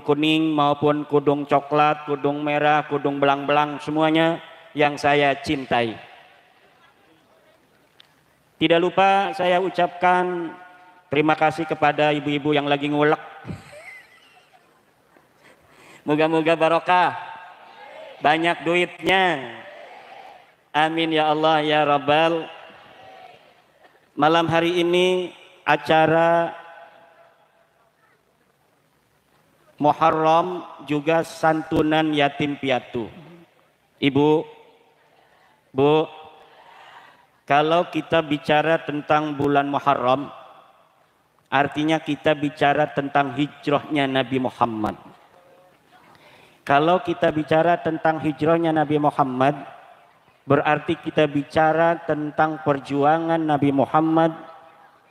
kuning maupun kudung coklat, kudung merah, kudung belang-belang, semuanya yang saya cintai. Tidak lupa saya ucapkan terima kasih kepada ibu-ibu yang lagi ngulek. Moga-moga barokah, banyak duitnya. Amin ya Allah ya Rabbal. Malam hari ini acara Muharram juga santunan yatim piatu. Ibu, Bu, kalau kita bicara tentang bulan Muharram, artinya kita bicara tentang hijrahnya Nabi Muhammad. Kalau kita bicara tentang hijrahnya Nabi Muhammad, berarti kita bicara tentang perjuangan Nabi Muhammad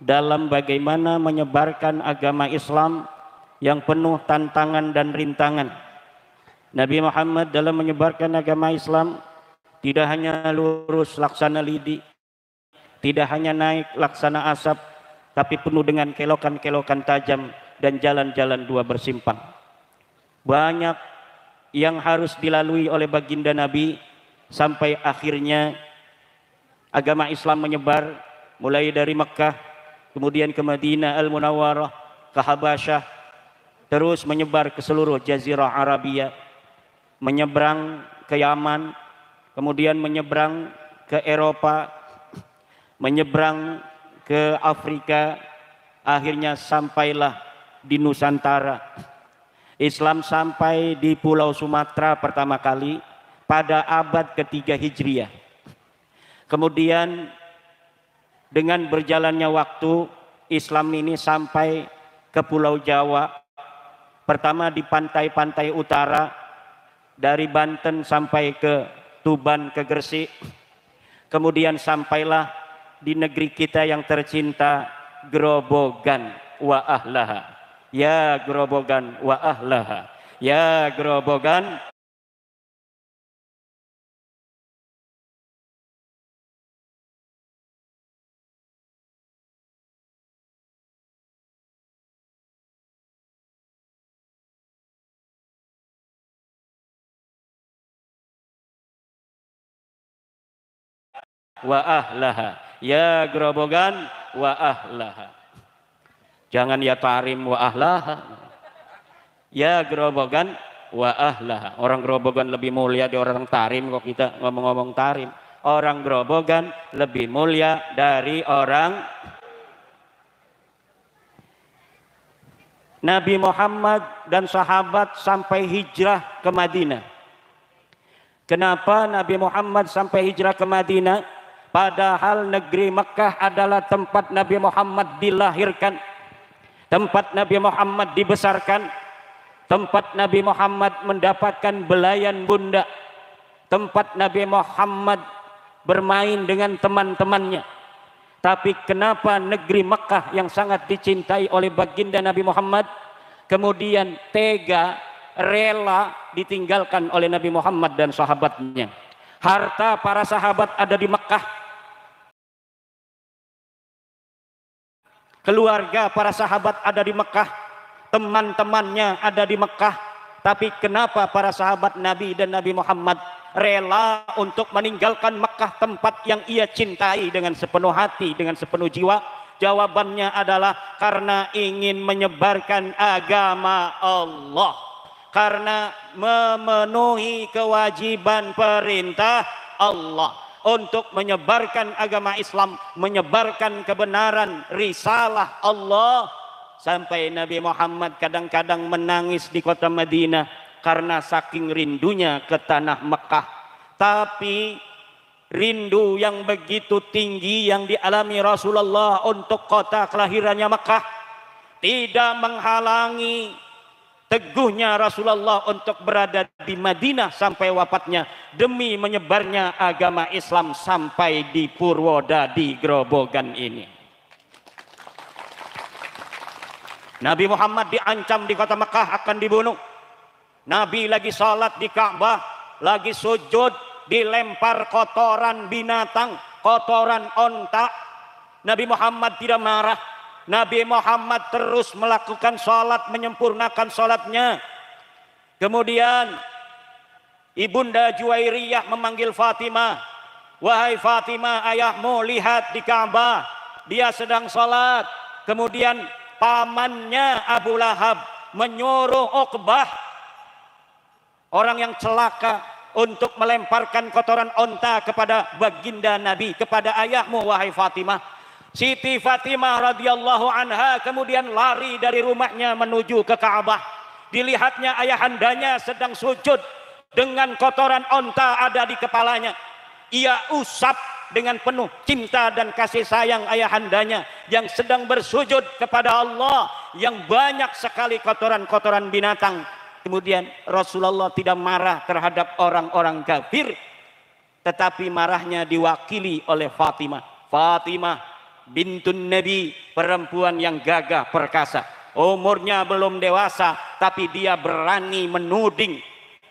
dalam bagaimana menyebarkan agama Islam yang penuh tantangan dan rintangan. Nabi Muhammad dalam menyebarkan agama Islam tidak hanya lurus laksana lidi, tidak hanya naik laksana asap, tapi penuh dengan kelokan-kelokan tajam dan jalan-jalan dua bersimpang. Banyak yang harus dilalui oleh baginda Nabi sampai akhirnya agama Islam menyebar mulai dari Mekkah, kemudian ke Madinah Al-Munawwarah, ke Habasyah, terus menyebar ke seluruh Jazirah Arabia, menyeberang ke Yaman, kemudian menyeberang ke Eropa, menyeberang ke Afrika, akhirnya sampailah di Nusantara. Islam sampai di Pulau Sumatera pertama kali pada abad ketiga Hijriah. Kemudian dengan berjalannya waktu, Islam ini sampai ke Pulau Jawa. Pertama di pantai-pantai utara, dari Banten sampai ke Tuban, ke Gresik. Kemudian sampailah di negeri kita yang tercinta, Grobogan wa ahlaha. Ya Grobogan wa ahlaha. Ya Grobogan wa ahlaha. Ya Grobogan wa ahlaha. Jangan ya Tarim wa ahlaha. Ya Grobogan wa ahlaha. Orang Grobogan lebih mulia dari orang Tarim kok kita ngomong-ngomong Tarim. Orang Grobogan lebih mulia dari orang. Nabi Muhammad dan sahabat sampai hijrah ke Madinah. Kenapa Nabi Muhammad sampai hijrah ke Madinah? Padahal negeri Mekkah adalah tempat Nabi Muhammad dilahirkan, tempat Nabi Muhammad dibesarkan, tempat Nabi Muhammad mendapatkan belayan bunda, tempat Nabi Muhammad bermain dengan teman-temannya. Tapi kenapa negeri Mekkah yang sangat dicintai oleh baginda Nabi Muhammad kemudian tega, rela ditinggalkan oleh Nabi Muhammad dan sahabatnya? Harta para sahabat ada di Mekkah, keluarga para sahabat ada di Mekkah, teman-temannya ada di Mekkah. Tapi kenapa para sahabat Nabi dan Nabi Muhammad rela untuk meninggalkan Mekkah, tempat yang ia cintai dengan sepenuh hati, dengan sepenuh jiwa? Jawabannya adalah karena ingin menyebarkan agama Allah, karena memenuhi kewajiban perintah Allah untuk menyebarkan agama Islam, menyebarkan kebenaran risalah Allah. Sampai Nabi Muhammad kadang-kadang menangis di kota Madinah karena saking rindunya ke tanah Mekkah. Tapi rindu yang begitu tinggi yang dialami Rasulullah untuk kota kelahirannya Mekkah tidak menghalangi teguhnya Rasulullah untuk berada di Madinah sampai wafatnya demi menyebarnya agama Islam sampai di Purwodadi Grobogan ini. Nabi Muhammad diancam di kota Mekkah akan dibunuh. Nabi lagi salat di Ka'bah, lagi sujud, dilempar kotoran binatang, kotoran onta. Nabi Muhammad tidak marah. Nabi Muhammad terus melakukan sholat, menyempurnakan sholatnya. Kemudian Ibunda Juwairiyah memanggil Fatimah, wahai Fatimah, ayahmu lihat di Ka'bah, dia sedang sholat. Kemudian pamannya Abu Lahab menyuruh Uqbah, orang yang celaka, untuk melemparkan kotoran onta kepada baginda Nabi, kepada ayahmu wahai Fatimah. Siti Fatimah radhiyallahu anha kemudian lari dari rumahnya menuju ke Ka'bah. Dilihatnya ayahandanya sedang sujud dengan kotoran onta ada di kepalanya. Ia usap dengan penuh cinta dan kasih sayang ayahandanya yang sedang bersujud kepada Allah yang banyak sekali kotoran-kotoran binatang. Kemudian Rasulullah tidak marah terhadap orang-orang kafir, tetapi marahnya diwakili oleh Fatimah. Fatimah bintun Nabi, perempuan yang gagah perkasa. Umurnya belum dewasa, tapi dia berani menuding,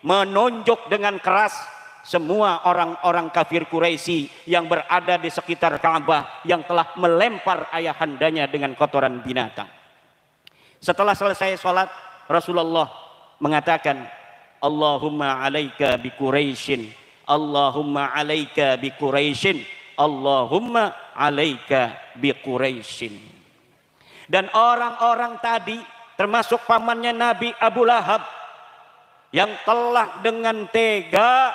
menunjuk dengan keras semua orang-orang kafir Quraisy yang berada di sekitar Ka'bah yang telah melempar ayahandanya dengan kotoran binatang. Setelah selesai sholat, Rasulullah mengatakan, Allahumma alaika bi Quraisyin, Allahumma alaika bi Quraisyin, Allahumma alaika bi Quraisyin. Dan orang-orang tadi termasuk pamannya Nabi Abu Lahab yang telah dengan tega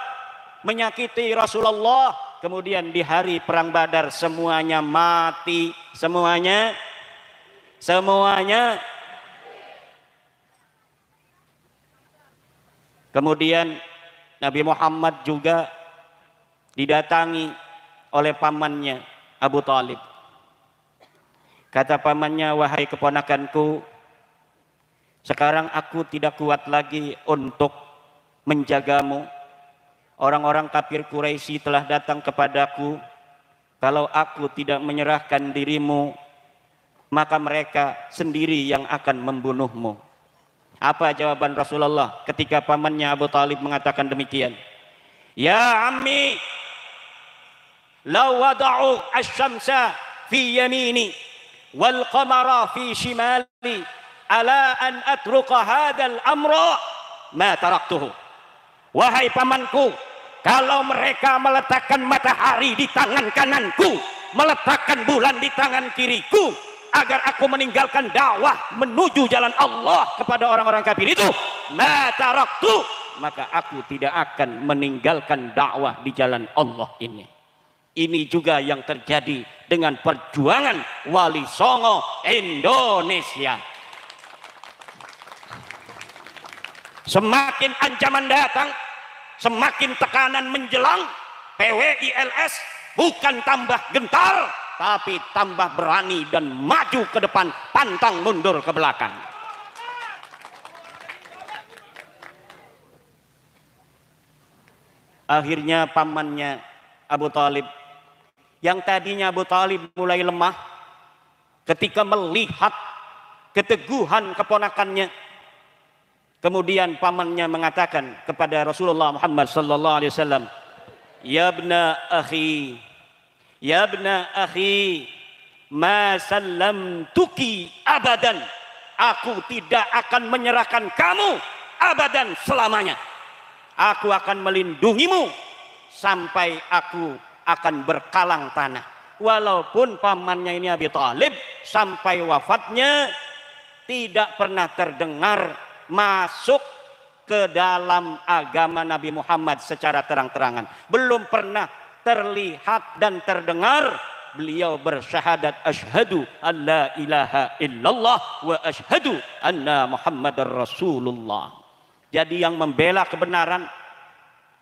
menyakiti Rasulullah, kemudian di hari perang Badar semuanya mati, semuanya. Kemudian Nabi Muhammad juga didatangi oleh pamannya Abu Talib. Kata pamannya, wahai keponakanku, sekarang aku tidak kuat lagi untuk menjagamu. Orang-orang kafir Quraisy telah datang kepadaku. Kalau aku tidak menyerahkan dirimu, maka mereka sendiri yang akan membunuhmu. Apa jawaban Rasulullah ketika pamannya Abu Talib mengatakan demikian? Ya ammi, law wada'u asy-syamsa fi yamini wal qamara fi shimali ala an atruqa hadzal amra ma taraktuhu. Wahai pamanku, kalau mereka meletakkan matahari di tangan kananku, meletakkan bulan di tangan kiriku, agar aku meninggalkan dakwah menuju jalan Allah kepada orang-orang kafir itu, ma taraktu, maka aku tidak akan meninggalkan dakwah di jalan Allah ini. Ini juga yang terjadi dengan perjuangan Wali Songo Indonesia. Semakin ancaman datang, semakin tekanan menjelang, PWILS bukan tambah gentar, tapi tambah berani dan maju ke depan, pantang mundur ke belakang. Akhirnya pamannya Abu Talib, yang tadinya Abu Talib mulai lemah, ketika melihat keteguhan keponakannya, kemudian pamannya mengatakan kepada Rasulullah Muhammad sallallahu alaihi wasallam, ya ibna akhi, ya ibna akhi, ma sallamtuki abadan, aku tidak akan menyerahkan kamu abadan, selamanya. Aku akan melindungimu sampai aku akan berkalang tanah. Walaupun pamannya ini Abi Thalib sampai wafatnya tidak pernah terdengar masuk ke dalam agama Nabi Muhammad secara terang-terangan. Belum pernah terlihat dan terdengar beliau bersyahadat asyhadu alla ilaha illallah wa asyhadu anna Muhammadar Rasulullah. Jadi yang membela kebenaran,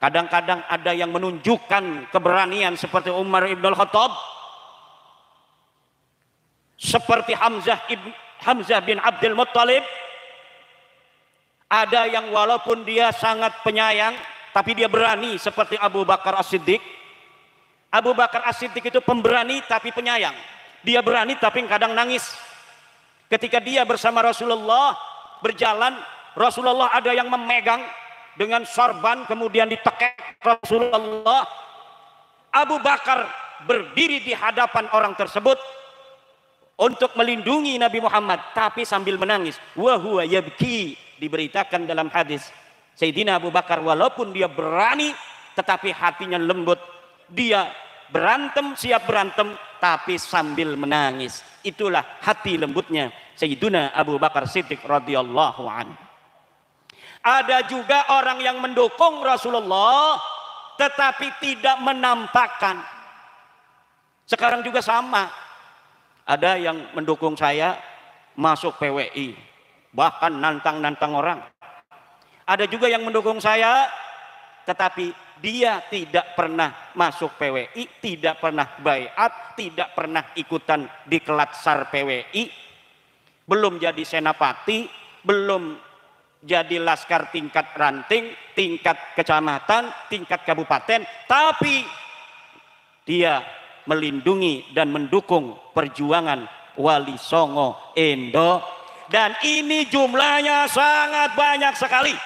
kadang-kadang ada yang menunjukkan keberanian seperti Umar ibn al-Khattab, seperti Hamzah bin Abdul Muttalib. Ada yang walaupun dia sangat penyayang, tapi dia berani seperti Abu Bakar As-Siddiq. Abu Bakar As-Siddiq itu pemberani tapi penyayang. Dia berani tapi kadang nangis. Ketika dia bersama Rasulullah berjalan, Rasulullah ada yang memegang dengan sorban, kemudian ditekek Rasulullah. Abu Bakar berdiri di hadapan orang tersebut untuk melindungi Nabi Muhammad, tapi sambil menangis. Wa huwa yabki, diberitakan dalam hadis, Sayyidina Abu Bakar walaupun dia berani tetapi hatinya lembut. Dia berantem, siap berantem tapi sambil menangis. Itulah hati lembutnya Sayyidina Abu Bakar Siddiq radhiyallahu anhu. Ada juga orang yang mendukung Rasulullah tetapi tidak menampakkan. Sekarang juga sama. Ada yang mendukung saya masuk PWI, bahkan nantang-nantang orang. Ada juga yang mendukung saya tetapi dia tidak pernah masuk PWI, tidak pernah baiat, tidak pernah ikutan diklat SAR PWI, belum jadi senapati, belum jadi laskar tingkat ranting, tingkat kecamatan, tingkat kabupaten, tapi dia melindungi dan mendukung perjuangan Wali Songo Endo, dan ini jumlahnya sangat banyak sekali.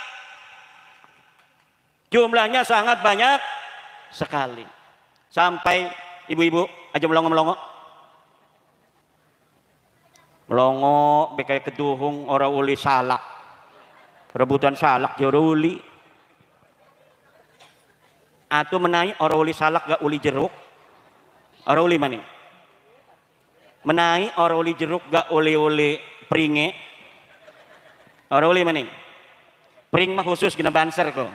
Jumlahnya sangat banyak sekali. Sampai ibu-ibu aja melongo-melongo. Melongo bekai keduhung ora uli salak. Rebutan salak ya ora uli. Atu menai ora uli salak gak uli jeruk. Ora uli maning. Menai ora uli jeruk gak uli-uli pringe. Ora uli maning. Pring mah khusus kena banser kok.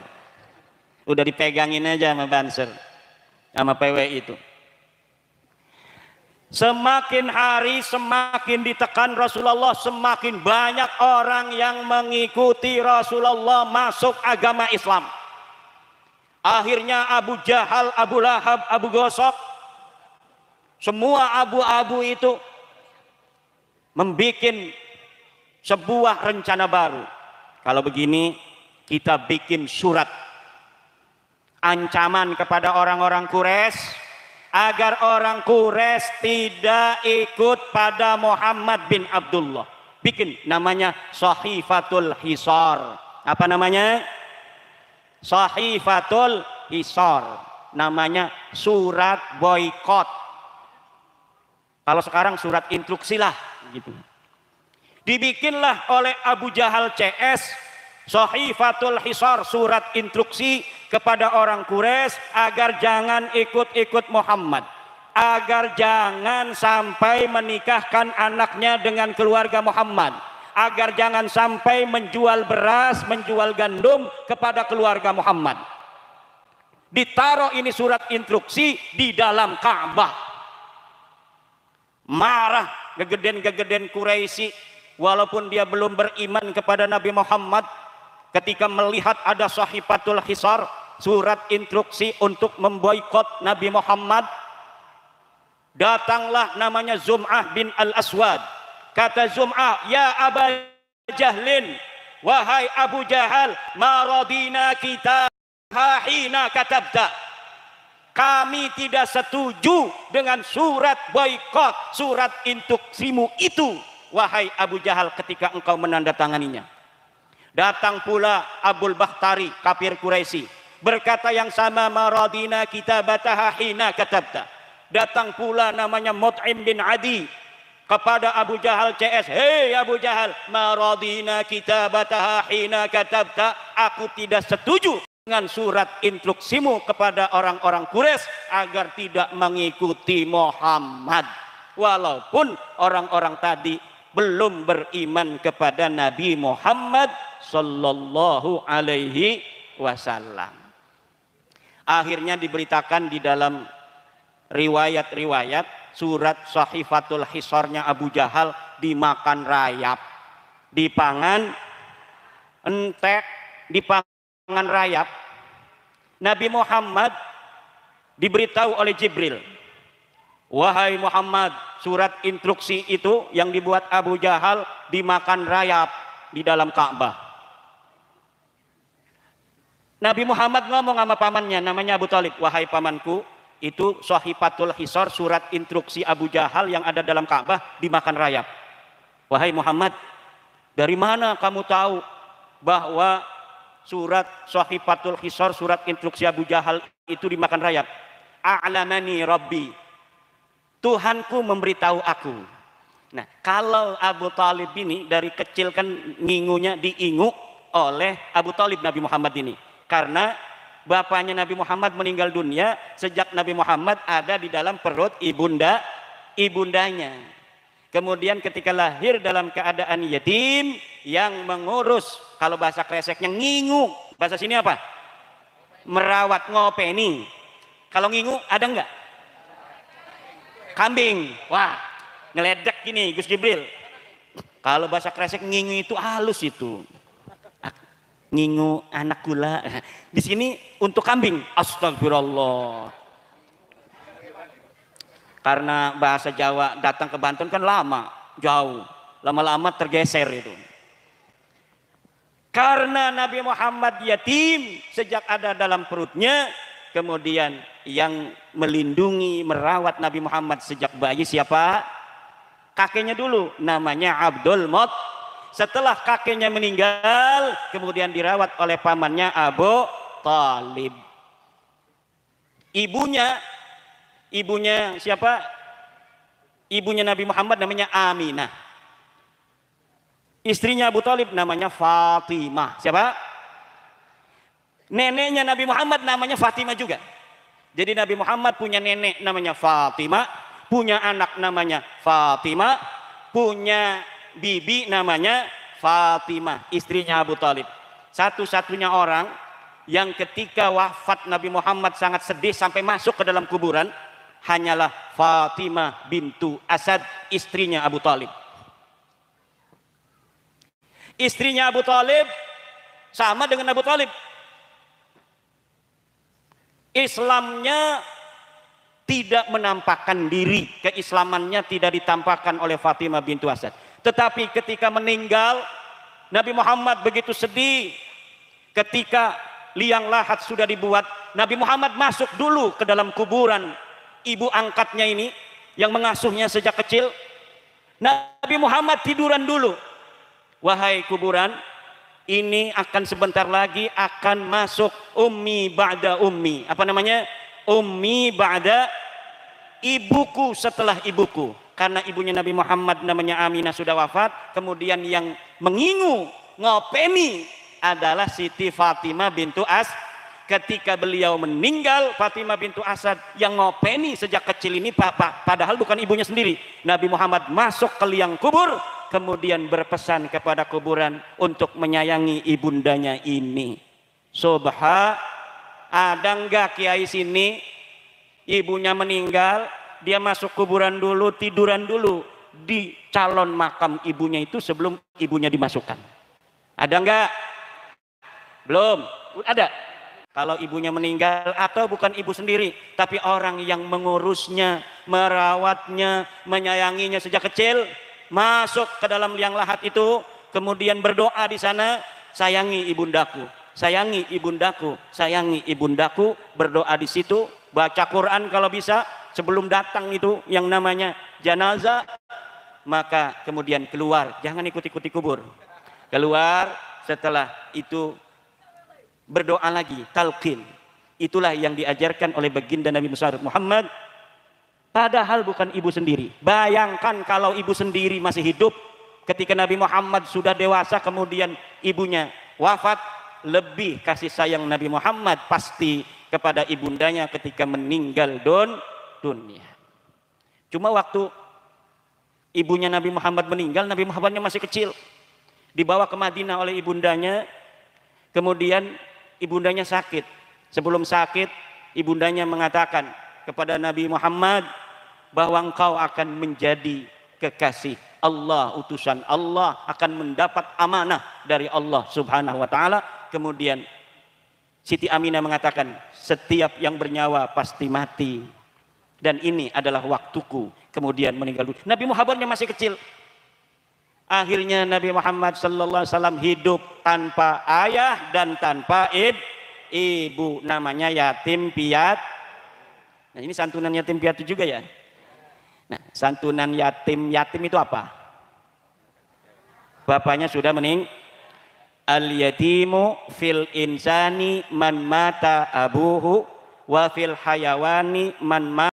Udah dipegangin aja sama banser, sama PW itu. Semakin hari semakin ditekan Rasulullah, semakin banyak orang yang mengikuti Rasulullah masuk agama Islam. Akhirnya Abu Jahal, Abu Lahab, Abu Gosok, semua abu-abu itu membuat sebuah rencana baru. Kalau begini kita bikin surat ancaman kepada orang-orang Quraisy agar orang Quraisy tidak ikut pada Muhammad bin Abdullah. Bikin namanya Sahifatul Hisar. Apa namanya? Sahifatul Hisar. Namanya surat boykot. Kalau sekarang surat instruksi lah gitu. Dibikinlah oleh Abu Jahal CS Sahifatul Hisar, surat instruksi kepada orang Quraisy agar jangan ikut-ikut Muhammad, agar jangan sampai menikahkan anaknya dengan keluarga Muhammad, agar jangan sampai menjual beras, menjual gandum kepada keluarga Muhammad. Ditaruh ini surat instruksi di dalam Ka'bah. Marah gegeden-gegeden Quraisy walaupun dia belum beriman kepada Nabi Muhammad. Ketika melihat ada Sahifatul Hisar, surat instruksi untuk memboikot Nabi Muhammad, datanglah namanya Zum'ah bin Al-Aswad. Kata Zum'ah, ya Aba Jahlin, wahai Abu Jahal, ma radina kita hina katabta. Kami tidak setuju dengan surat boikot, surat instruksimu itu, wahai Abu Jahal, ketika engkau menandatanganinya. Datang pula Abul Bakhtari, kafir Quraisy, berkata yang sama, maradina kitabataha hina katabta. Datang pula namanya Mut'im bin Adi kepada Abu Jahal CS, hei Abu Jahal, maradina kitabataha hina katabta. Aku tidak setuju dengan surat instruksimu kepada orang-orang Quraisy agar tidak mengikuti Muhammad. Walaupun orang-orang tadi belum beriman kepada Nabi Muhammad sallallahu alaihi wasallam. Akhirnya diberitakan di dalam riwayat-riwayat surat Sahifatul Hisarnya Abu Jahal dimakan rayap, dipangan entek, dipangan rayap. Nabi Muhammad diberitahu oleh Jibril, wahai Muhammad, surat instruksi itu yang dibuat Abu Jahal dimakan rayap di dalam Ka'bah. Nabi Muhammad ngomong sama pamannya namanya Abu Thalib, wahai pamanku, itu Sahifatul Hisar, surat instruksi Abu Jahal yang ada dalam Ka'bah dimakan rayap. Wahai Muhammad, dari mana kamu tahu bahwa surat Sahifatul Hisar, surat instruksi Abu Jahal itu dimakan rayap? A'lamani Rabbi, Tuhanku memberitahu aku. Nah, kalau Abu Thalib ini dari kecil kan ngingunya diingu oleh Abu Thalib Nabi Muhammad ini. Karena bapaknya Nabi Muhammad meninggal dunia sejak Nabi Muhammad ada di dalam perut ibundanya. Kemudian ketika lahir dalam keadaan yatim, yang mengurus, kalau bahasa kreseknya ngingu, bahasa sini apa? Merawat, ngopeni. Kalau ngingu ada enggak? Kambing. Wah, ngeledek gini Gus Jibril. Kalau bahasa kresek ngingu itu halus itu. Ngingu anak gula. Di sini untuk kambing. Astagfirullah. Karena bahasa Jawa datang ke Banten kan lama, jauh. Lama-lama tergeser itu. Karena Nabi Muhammad yatim sejak ada dalam perutnya, kemudian yang melindungi, merawat Nabi Muhammad sejak bayi siapa? Kakeknya dulu, namanya Abdul Muttalib. Setelah kakeknya meninggal, kemudian dirawat oleh pamannya Abu Thalib. Ibunya siapa? Ibunya Nabi Muhammad namanya Aminah. Istrinya Abu Thalib namanya Fatimah. Siapa? Neneknya Nabi Muhammad namanya Fatimah juga. Jadi Nabi Muhammad punya nenek namanya Fatimah, punya anak namanya Fatimah, punya bibi namanya Fatimah, istrinya Abu Thalib. Satu-satunya orang yang ketika wafat Nabi Muhammad sangat sedih sampai masuk ke dalam kuburan hanyalah Fatimah bintu Asad, istrinya Abu Thalib. Istrinya Abu Thalib sama dengan Abu Thalib. Islamnya tidak menampakkan diri, keislamannya tidak ditampakkan oleh Fatimah bintu Asad. Tetapi ketika meninggal, Nabi Muhammad begitu sedih. Ketika liang lahat sudah dibuat, Nabi Muhammad masuk dulu ke dalam kuburan ibu angkatnya ini yang mengasuhnya sejak kecil. Nabi Muhammad tiduran dulu. Wahai kuburan, ini akan sebentar lagi akan masuk ummi ba'da ummi. Apa namanya? Ummi ba'da, ibuku setelah ibuku. Karena ibunya Nabi Muhammad namanya Aminah sudah wafat, kemudian yang mengingu, ngopeni adalah Siti Fatimah bintu As. Ketika beliau meninggal, Fatimah bintu Asad yang ngopeni sejak kecil ini, padahal bukan ibunya sendiri. Nabi Muhammad masuk ke liang kubur, kemudian berpesan kepada kuburan untuk menyayangi ibundanya ini. Ada enggak kiai sini ibunya meninggal, dia masuk kuburan dulu, tiduran dulu di calon makam ibunya itu sebelum ibunya dimasukkan? Ada enggak? Belum? Ada? Kalau ibunya meninggal atau bukan ibu sendiri, tapi orang yang mengurusnya, merawatnya, menyayanginya sejak kecil, masuk ke dalam liang lahat itu, kemudian berdoa di sana, sayangi ibundaku, sayangi ibundaku, sayangi ibundaku, berdoa di situ, baca Quran kalau bisa sebelum datang itu yang namanya jenazah, maka kemudian keluar, jangan ikuti kubur, keluar, setelah itu berdoa lagi, talqin. Itulah yang diajarkan oleh baginda Nabi Muhammad, padahal bukan ibu sendiri. Bayangkan kalau ibu sendiri masih hidup ketika Nabi Muhammad sudah dewasa, kemudian ibunya wafat, lebih kasih sayang Nabi Muhammad pasti kepada ibundanya ketika meninggal dunia. Cuma waktu ibunya Nabi Muhammad meninggal, Nabi Muhammadnya masih kecil, dibawa ke Madinah oleh ibundanya. Kemudian ibundanya sakit. Sebelum sakit, ibundanya mengatakan kepada Nabi Muhammad bahwa engkau akan menjadi kekasih Allah, utusan Allah, akan mendapat amanah dari Allah Subhanahu wa taala. Kemudian Siti Aminah mengatakan, setiap yang bernyawa pasti mati, dan ini adalah waktuku. Kemudian meninggal dunia. Nabi Muhammadnya masih kecil. Akhirnya Nabi Muhammad sallallahu alaihi wasallam hidup tanpa ayah dan tanpa ibu, namanya yatim piat. Nah, ini santunan yatim piatu juga ya. Nah, santunan yatim itu apa? Bapaknya sudah meninggal. Al yatimu fil insani man mata abuhu wa fil hayawani man mata